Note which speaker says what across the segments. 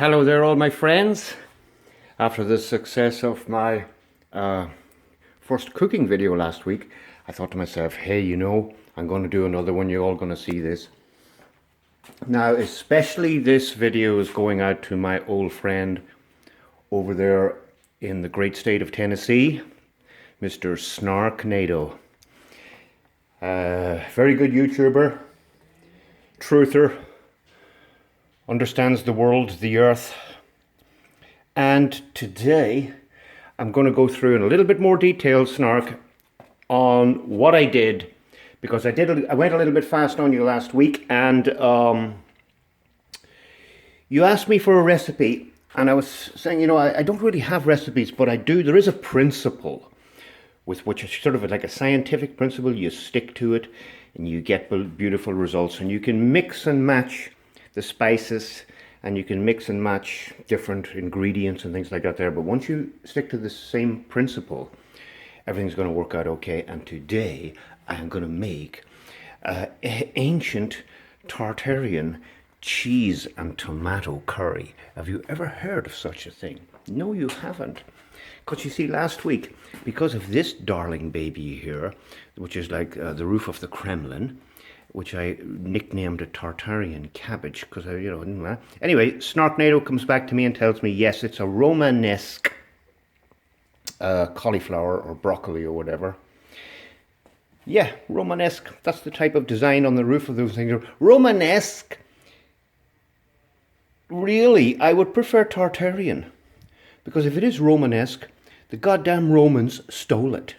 Speaker 1: Hello there, all my friends. After the success of my first cooking video last week, I thought to myself, hey, I'm going to do another one. You're all going to see this. Now, especially this video is going out to my old friend over there in the great state of Tennessee, Mr. Snarknado. Very good YouTuber, truther, understands the world, the earth. And today I'm going to go through in a little bit more detail, Snark, on what I did, because I went a little bit fast on you last week, and you asked me for a recipe, and I was saying, I don't really have recipes, but I do. There is a principle with which is sort of like a scientific principle. You stick to it and you get beautiful results, and you can mix and match the spices, and you can mix and match different ingredients and things like that there. But once you stick to the same principle, everything's going to work out okay. And today I'm going to make ancient Tartarian cheese and tomato curry. Have you ever heard of such a thing? No, you haven't. Because you see, last week, because of this darling baby here, which is like the roof of the Kremlin, which I nicknamed a Tartarian cabbage, because I, didn't know. Anyway, Snarknado comes back to me and tells me, yes, it's a Romanesque cauliflower or broccoli or whatever. Yeah, Romanesque. That's the type of design on the roof of those things. Romanesque. Really, I would prefer Tartarian, because if it is Romanesque, the goddamn Romans stole it.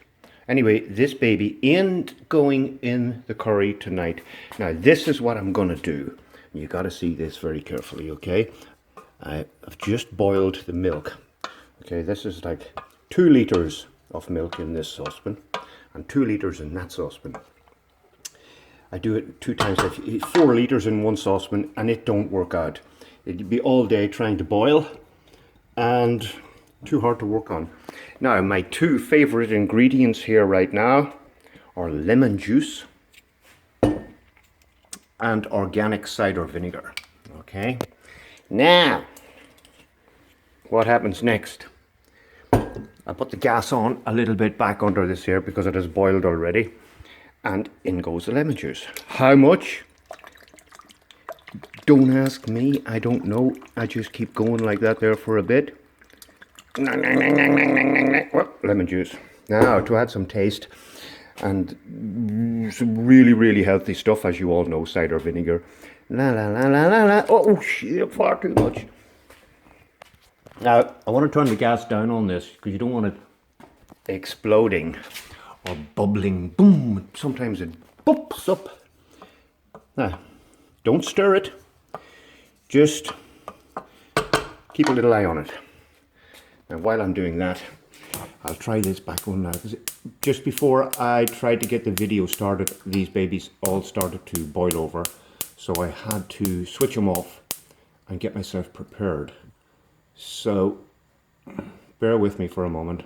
Speaker 1: Anyway, this baby ain't going in the curry tonight. Now, this is what I'm going to do. You got to see this very carefully, okay? I've just boiled the milk. Okay, this is like 2 liters of milk in this saucepan and 2 liters in that saucepan. I do it 2 times, 4 liters in one saucepan, and it don't work out. It'd be all day trying to boil and too hard to work on. Now, my 2 favorite ingredients here right now are lemon juice and organic cider vinegar. Okay, now what happens next? I put the gas on a little bit back under this here because it has boiled already, and in goes the lemon juice. How much? Don't ask me, I don't know. I just keep going like that there for a bit. Lemon juice. Now, to add some taste and some really, really healthy stuff, as you all know, cider vinegar. La la la la la la. Oh shit, far too much. Now, I want to turn the gas down on this because you don't want it exploding or bubbling. Boom. Sometimes it pops up. Now, don't stir it. Just keep a little eye on it. And while I'm doing that, I'll try this back on now. Just before I tried to get the video started, these babies all started to boil over. So I had to switch them off and get myself prepared. So bear with me for a moment.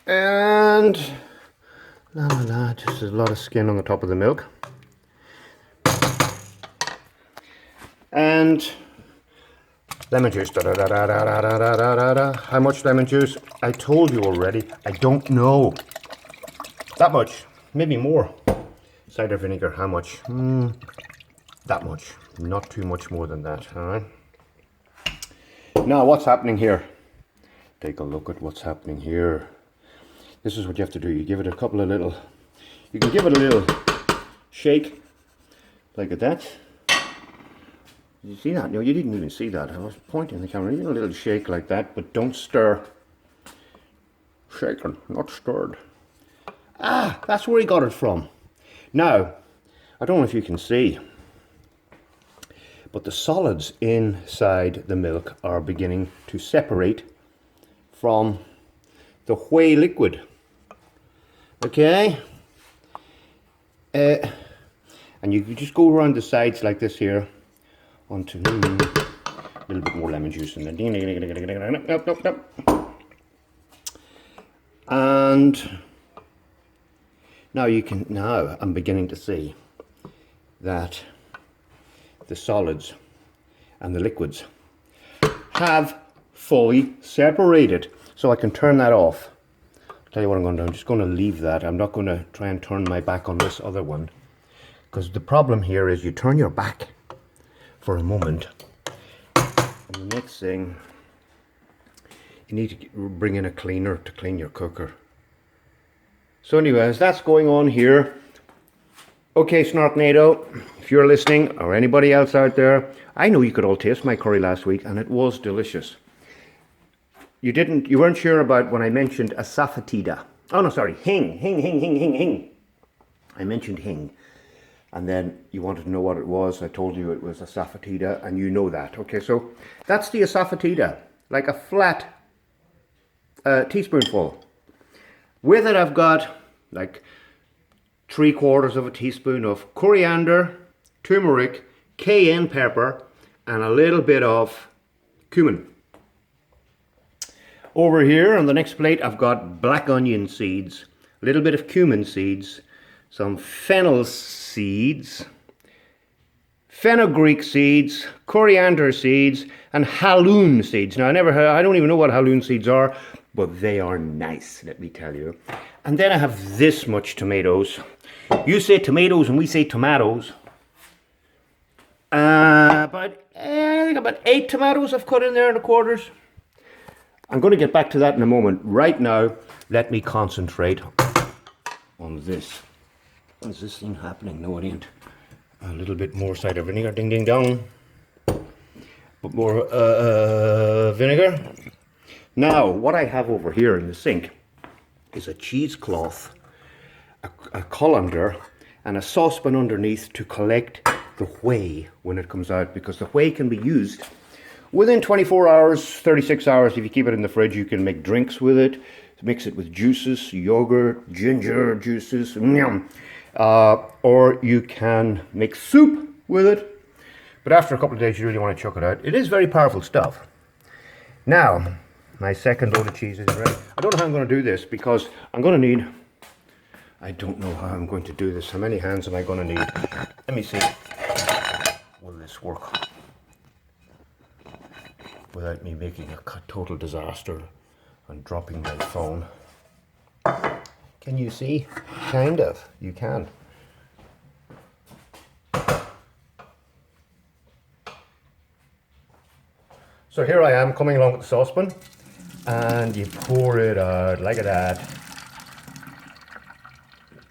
Speaker 1: And la la la, just a lot of skin on the top of the milk. And lemon juice. Da, da, da, da, da, da, da, da, da. How much lemon juice? I told you already. I don't know. That much. Maybe more. Cider vinegar. How much? That much. Not too much more than that. All right. Now, what's happening here? Take a look at what's happening here. This is what you have to do. You give it a couple of little... You can give it a little shake. Like that. Did you see that? No, you didn't even see that. I was pointing the camera. You know, a little shake like that, but don't stir. Shaken, not stirred. Ah, that's where he got it from. Now, I don't know if you can see, but the solids inside the milk are beginning to separate from the whey liquid. Okay? And you can just go around the sides like this here. Onto a little bit more lemon juice in there. And now I'm beginning to see that the solids and the liquids have fully separated. So I can turn that off. I'll tell you what I'm going to do. I'm just going to leave that. I'm not going to try and turn my back on this other one. Because the problem here is you turn your back for a moment. And the next thing, you need to bring in a cleaner to clean your cooker. So anyways, that's going on here. Okay, Snortnado, if you're listening, or anybody else out there, I know you could all taste my curry last week, and it was delicious. You weren't sure about when I mentioned asafoetida. Oh no, sorry, hing. I mentioned hing. And then you wanted to know what it was. I told you it was asafoetida, and you know that. Okay, so that's the asafoetida, like a flat teaspoonful. With it, I've got like 3/4 of a teaspoon of coriander, turmeric, cayenne pepper, and a little bit of cumin. Over here on the next plate, I've got black onion seeds, a little bit of cumin seeds, some fennel seeds, fenugreek seeds, coriander seeds, and halloum seeds. Now I don't even know what halloum seeds are, but they are nice, let me tell you. And then I have this much tomatoes. You say tomatoes and we say tomatoes. I think about 8 tomatoes I've cut in there in the quarters. I'm going to get back to that in a moment. Right now, let me concentrate on this. Is this thing happening? No, it ain't. A little bit more cider vinegar, ding ding dong. But more vinegar. Now, what I have over here in the sink is a cheesecloth, a colander, and a saucepan underneath to collect the whey when it comes out, because the whey can be used within 24 hours, 36 hours. If you keep it in the fridge, you can make drinks with it, mix it with juices, yogurt, ginger juices, or you can make soup with it. But after a couple of days, you really want to chuck it out. It is very powerful stuff. Now, my second load of cheese is ready. I don't know how I'm going to do this, because I'm going to need... I don't know how I'm going to do this. How many hands am I going to need? Let me see. Will this work without me making a total disaster and dropping my phone? Can you see? Kind of. You can. So here I am coming along with the saucepan, and you pour it out like that.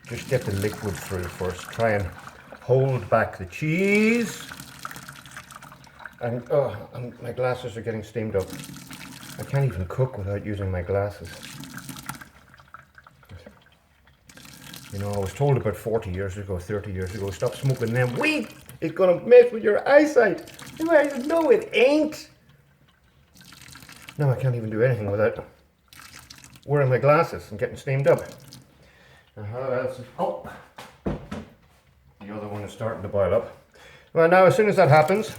Speaker 1: Just get the liquid through first. Try and hold back the cheese. And my glasses are getting steamed up. I can't even cook without using my glasses. You know, I was told about 40 years ago, 30 years ago, stop smoking them. Weed! It's gonna mess with your eyesight. I said, no, it ain't. Now I can't even do anything without wearing my glasses and getting steamed up. And how else? Oh, the other one is starting to boil up. Well, now as soon as that happens,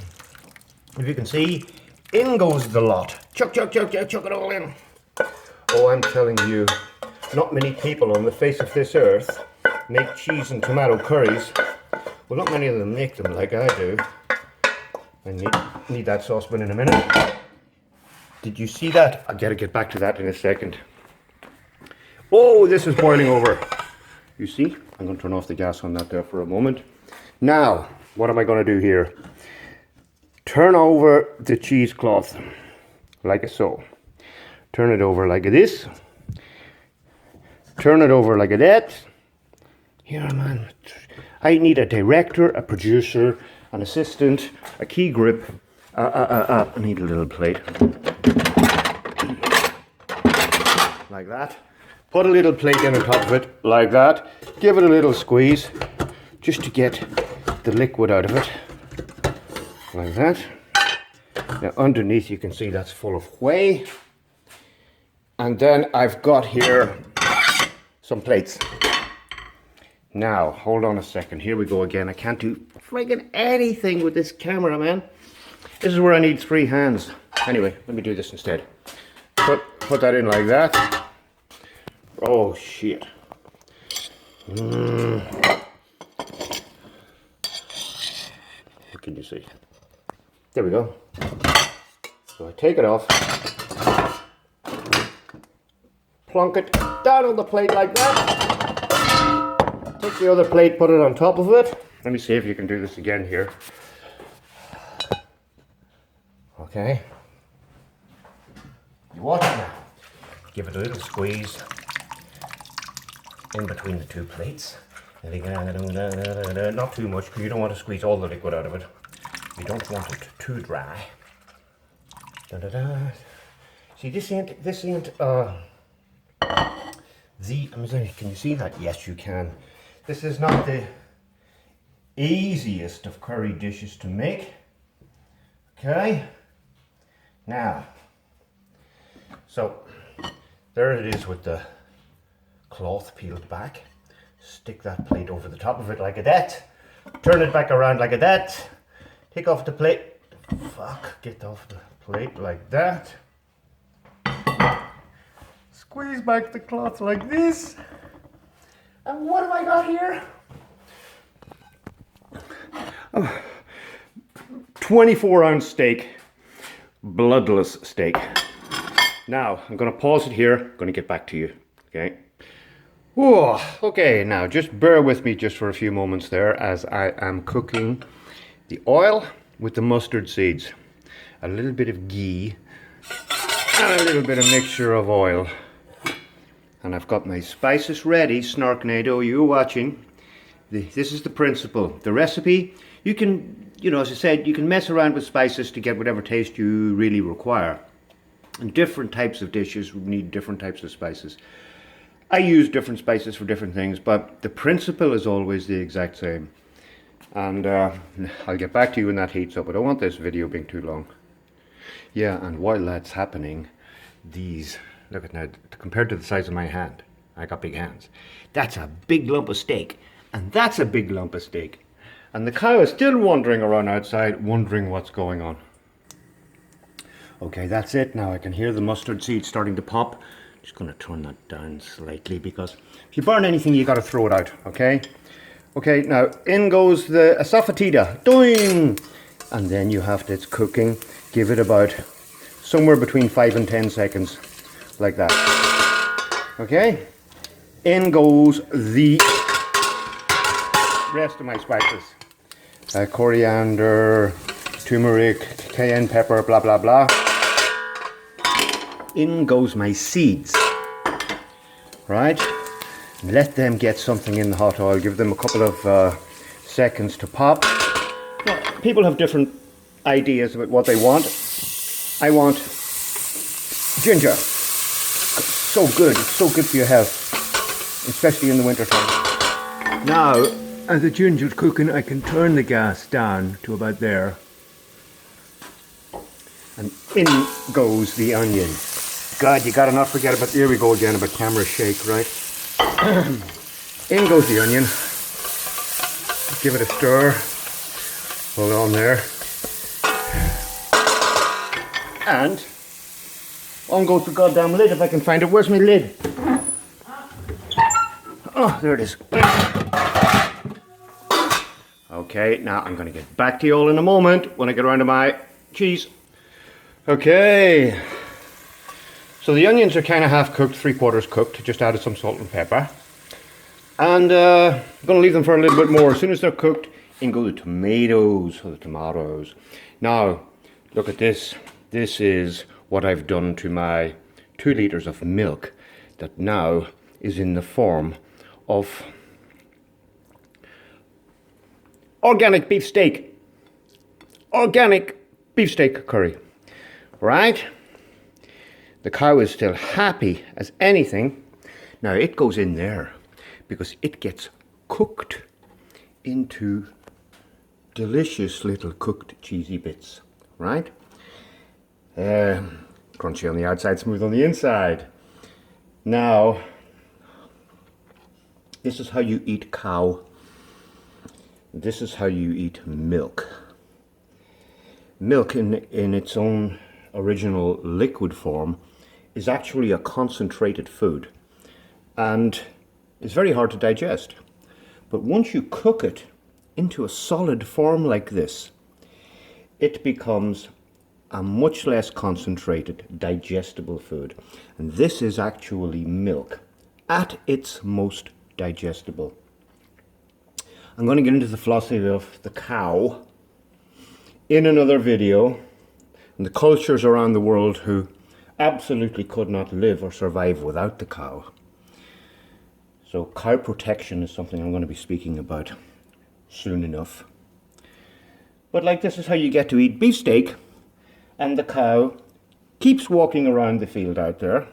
Speaker 1: if you can see, in goes the lot. Chuck it all in. Oh, I'm telling you, not many people on the face of this earth make cheese and tomato curries. Well, not many of them make them like I do. I need that saucepan in a minute. Did you see that? I gotta get back to that in a second. Oh, this is boiling over. You see? I'm going to turn off the gas on that there for a moment. Now, what am I going to do here? Turn over the cheesecloth like so. Turn it over like this. Turn it over like that. Here, man. I need a director, a producer, an assistant, a key grip. I need a little plate. Like that. Put a little plate in on top of it, like that. Give it a little squeeze, just to get the liquid out of it. Like that. Now underneath you can see that's full of whey. And then I've got here some plates. Now, hold on a second. Here we go again. I can't do friggin' anything with this camera, man. This is where I need 3 hands. Anyway, let me do this instead. Put that in like that. Oh, shit. What can you see? There we go. So I take it off, plonk it down on the plate like that. Take the other plate, put it on top of it. Let me see if you can do this again here. Okay. You watch it now. Give it a little squeeze in between the two plates. Not too much, because you don't want to squeeze all the liquid out of it. You don't want it too dry. See, this ain't can you see that? Yes, you can. This is not the easiest of curry dishes to make. Okay. Now, so there it is with the cloth peeled back. Stick that plate over the top of it like that. Turn it back around like that. Take off the plate. Get off the plate like that. Squeeze back the cloth like this. And what have I got here? 24-ounce steak. Bloodless steak. Now, I'm going to pause it here. I'm going to get back to you. Okay. Whoa, okay, now just bear with me just for a few moments there as I am cooking the oil with the mustard seeds. A little bit of ghee and a little bit of mixture of oil. And I've got my spices ready. Snarknado, you watching. This is the principle. The recipe, you can, as I said, you can mess around with spices to get whatever taste you really require. And different types of dishes need different types of spices. I use different spices for different things, but the principle is always the exact same. And I'll get back to you when that heats up. I don't want this video being too long. Yeah, and while that's happening, these, look at now, compared to the size of my hand, I got big hands. That's a big lump of steak, and that's a big lump of steak. And the cow is still wandering around outside, wondering what's going on. Okay, that's it. Now I can hear the mustard seeds starting to pop. Just going to turn that down slightly because if you burn anything, you got to throw it out, okay? Okay, now in goes the asafoetida, doing, and then you have to, it's cooking, give it about somewhere between 5 and 10 seconds, like that. Okay, in goes the rest of my spices. Coriander, turmeric, cayenne pepper, blah, blah, blah. In goes my seeds, right? Let them get something in the hot oil. Give them a couple of seconds to pop. Now, people have different ideas about what they want. I want ginger. So good. It's so good for your health, especially in the winter time. Now, as the ginger's cooking, I can turn the gas down to about there. And in goes the onion. God, you gotta not forget about, here we go again, about camera shake, right? In goes the onion. Give it a stir. Hold on there. And on goes the goddamn lid if I can find it. Where's my lid? Oh, there it is. Okay, now I'm gonna get back to you all in a moment when I get around to my cheese. Okay. So the onions are kind of half cooked, 3/4 cooked. Just added some salt and pepper. And I'm going to leave them for a little bit more. As soon as they're cooked, in go the tomatoes. Now, look at this. This is what I've done to my 2 liters of milk that now is in the form of organic beef steak. Organic beef steak curry. Right? The cow is still happy as anything. Now it goes in there because it gets cooked into delicious little cooked cheesy bits, right? Crunchy on the outside, smooth on the inside. Now, this is how you eat cow. This is how you eat milk. Milk in its own original liquid form is actually a concentrated food and it's very hard to digest. But once you cook it into a solid form like this, it becomes a much less concentrated, digestible food. And this is actually milk at its most digestible. I'm going to get into the philosophy of the cow in another video, and the cultures around the world who absolutely could not live or survive without the cow. So cow protection is something I'm going to be speaking about soon enough. But like, this is how you get to eat beefsteak, and the cow keeps walking around the field out there.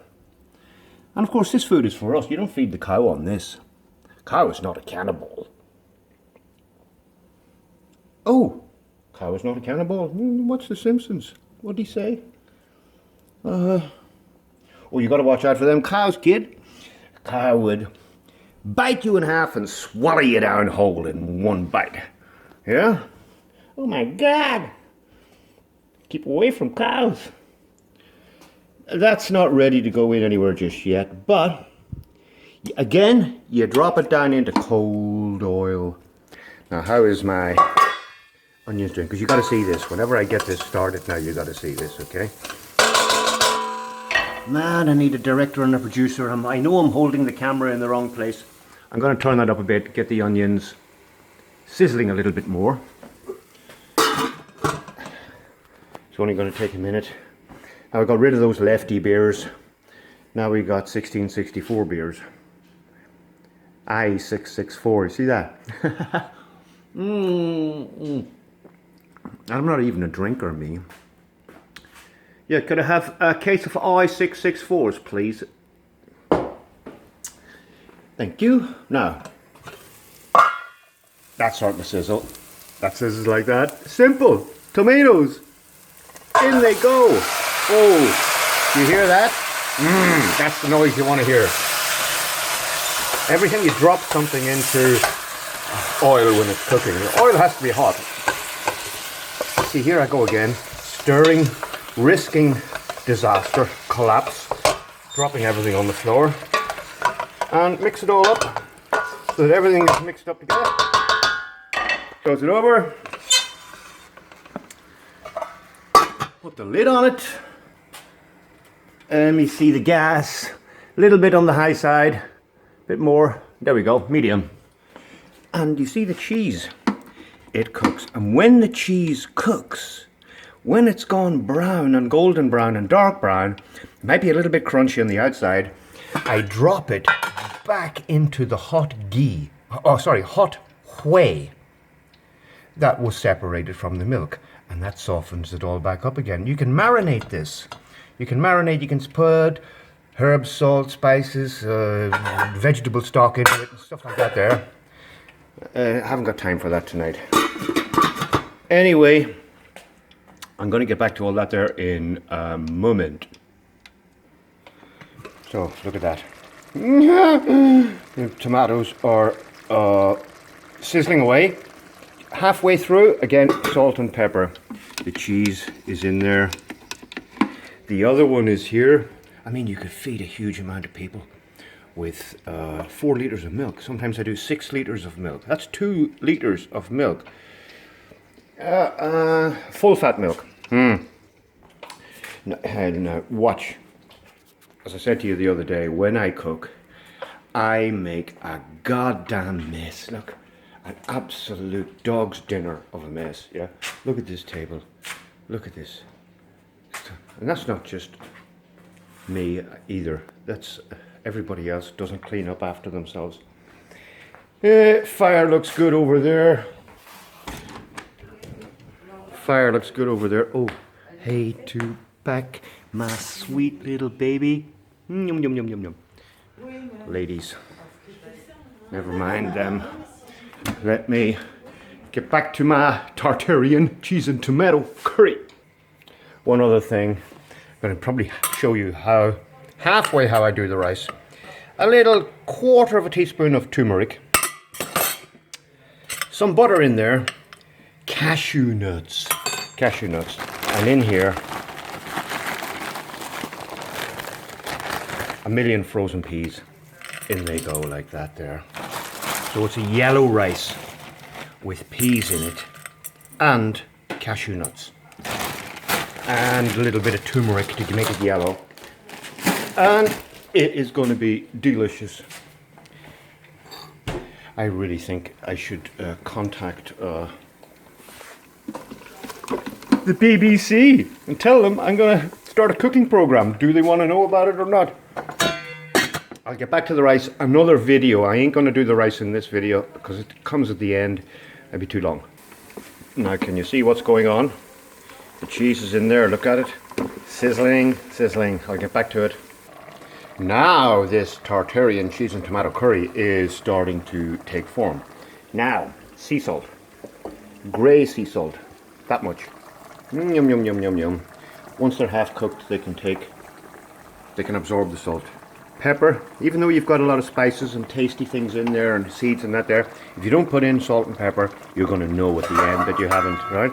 Speaker 1: And of course this food is for us. You don't feed the cow on this. Cow is not a cannibal. Oh, cow is not a cannibal. Watch The Simpsons. What'd he say? Oh, you gotta watch out for them cows, kid. A cow would bite you in half and swallow you down whole in one bite. Yeah? Oh my God! Keep away from cows. That's not ready to go in anywhere just yet, but again, you drop it down into cold oil. Now, how is my onions doing? Because you got to see this. Whenever I get this started now, you got to see this, okay? Man, I need a director and a producer. I know I'm holding the camera in the wrong place. I'm going to turn that up a bit, get the onions sizzling a little bit more. It's only going to take a minute. Now I got rid of those lefty beers. Now we got 1664 beers. I-664, you see that? I'm not even a drinker, me. Yeah, could I have a case of I-664s, please? Thank you. Now, that's starting to sizzle. That sizzles like that. Simple. Tomatoes. In they go. Oh, you hear that? That's the noise you want to hear. Every time you drop something into oil when it's cooking, the oil has to be hot. See, here I go again, stirring, risking disaster, collapse, dropping everything on the floor, and mix it all up so that everything is mixed up together. Close it over, put the lid on it, and you see the gas, a little bit on the high side, a bit more, there we go, medium. And you see the cheese, it cooks. And when the cheese cooks, when it's gone brown and golden brown and dark brown, it might be a little bit crunchy on the outside, I drop it back into the hot ghee, hot whey that was separated from the milk. And that softens it all back up again. You can marinate this. You can put herbs, salt, spices, vegetable stock into it and stuff like that there. I haven't got time for that tonight. Anyway, I'm going to get back to all that there in a moment. So, look at that. The tomatoes are sizzling away. Halfway through, again, salt and pepper. The cheese is in there. The other one is here. I mean, you could feed a huge amount of people with 4 litres of milk. Sometimes I do 6 litres of milk. That's 2 litres of milk. Full fat milk. Now, watch. As I said to you the other day, when I cook, I make a goddamn mess. Look, an absolute dog's dinner of a mess. Yeah, look at this table. Look at this. And that's not just me either. That's everybody else doesn't clean up after themselves. Fire looks good over there. Fire looks good over there. Oh, hey to back, my sweet little baby. Yum, yum, yum, yum, yum. Ladies, never mind them. Let me get back to my Tartarian cheese and tomato curry. One other thing, I'm going to probably show you halfway how I do the rice. A little 1/4 teaspoon of turmeric, some butter in there, cashew nuts, and in here, 1,000,000 frozen peas. In they go like that there. So it's a yellow rice with peas in it and cashew nuts. and a little bit of turmeric to make it yellow. And it is going to be delicious. I really think I should contact the BBC and tell them I'm going to start a cooking program. Do they want to know about it or not? I'll get back to the rice. Another video. I ain't going to do the rice in this video because it comes at the end. It'd be too long. Now can you see what's going on? The cheese is in there. Look at it. Sizzling, sizzling. I'll get back to it. Now this Tartarian cheese and tomato curry is starting to take form. Now, sea salt. Grey sea salt. That much. Yum, yum, yum, yum, yum. Once they're half cooked, they can absorb the salt. Pepper, even though you've got a lot of spices and tasty things in there and seeds and that there, if you don't put in salt and pepper, you're going to know at the end that you haven't, right?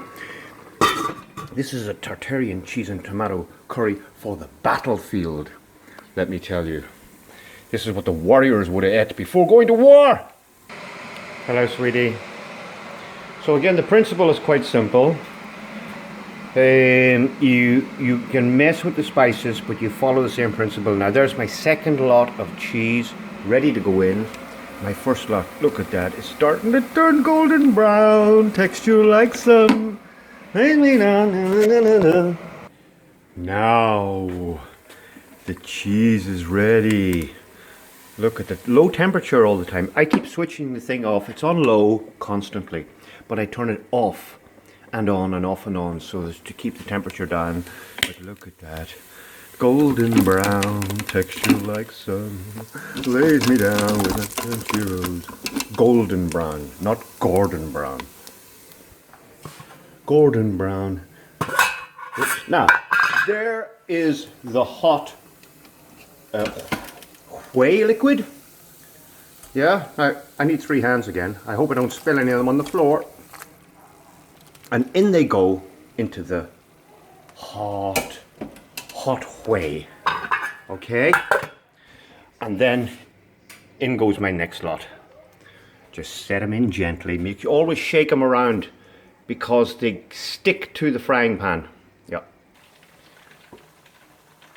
Speaker 1: This is a Tartarian cheese and tomato curry for the battlefield. Let me tell you, this is what the warriors would have ate before going to war. Hello, sweetie. So again, the principle is quite simple. You can mess with the spices, but you follow the same principle. Now there's my second lot of cheese ready to go in. My first lot, look at that, it's starting to turn golden brown, texture like sun. Now the cheese is ready. Look at the low temperature all the time. I keep switching the thing off. It's on low constantly, but I turn it off and on and off and on so as to keep the temperature down. But look at that. Golden brown, texture like sun, lays me down with that empty rose. Golden brown, not Gordon Brown. Gordon Brown. Now, there is the hot whey liquid. Yeah, I need 3 hands again. I hope I don't spill any of them on the floor. And in they go into the hot whey. Okay? And then in goes my next lot. Just set them in gently. You always shake them around because they stick to the frying pan. Yeah.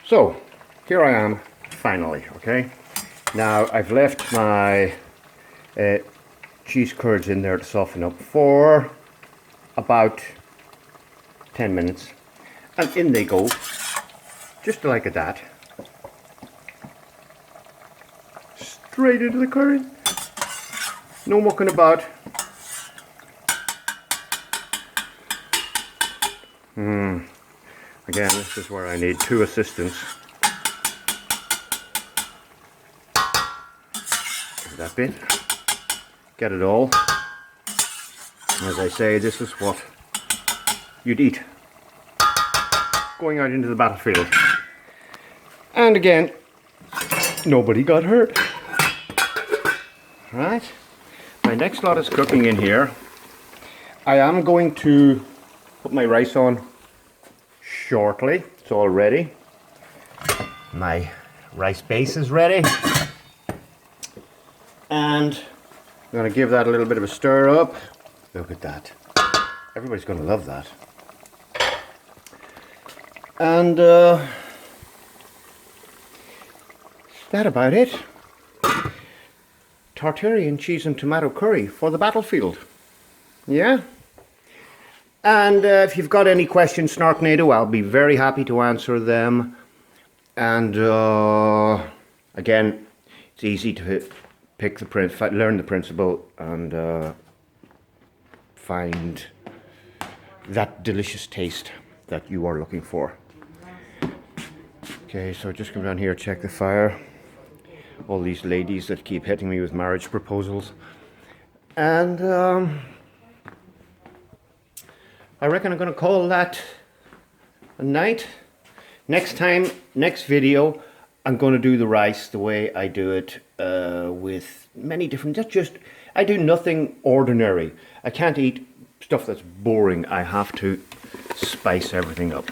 Speaker 1: So, here I am. Finally, okay. Now I've left my cheese curds in there to soften up for about 10 minutes, and in they go, just like that, straight into the curry. No mucking about. Again, this is where I need 2 assistants. That bit, get it all. As I say, this is what you'd eat going out into the battlefield. And again, nobody got hurt. Right, my next lot is cooking in here. I am going to put my rice on shortly. It's all ready. My rice base is ready. And I'm going to give that a little bit of a stir up. Look at that. Everybody's going to love that. And that about it. Tartarian cheese and tomato curry for the battlefield. Yeah? And if you've got any questions, Snarknado, I'll be very happy to answer them. And again, it's easy to pick the learn the principle and find that delicious taste that you are looking for. Okay, so just come down here, check the fire. All these ladies that keep hitting me with marriage proposals. And I reckon I'm going to call that a night. Next time, next video, I'm going to do the rice the way I do it with many different, I do nothing ordinary. I can't eat stuff that's boring. I have to spice everything up.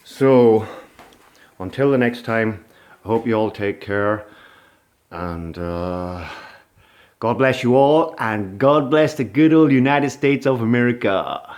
Speaker 1: So, until the next time, I hope you all take care. And God bless you all. And God bless the good old United States of America.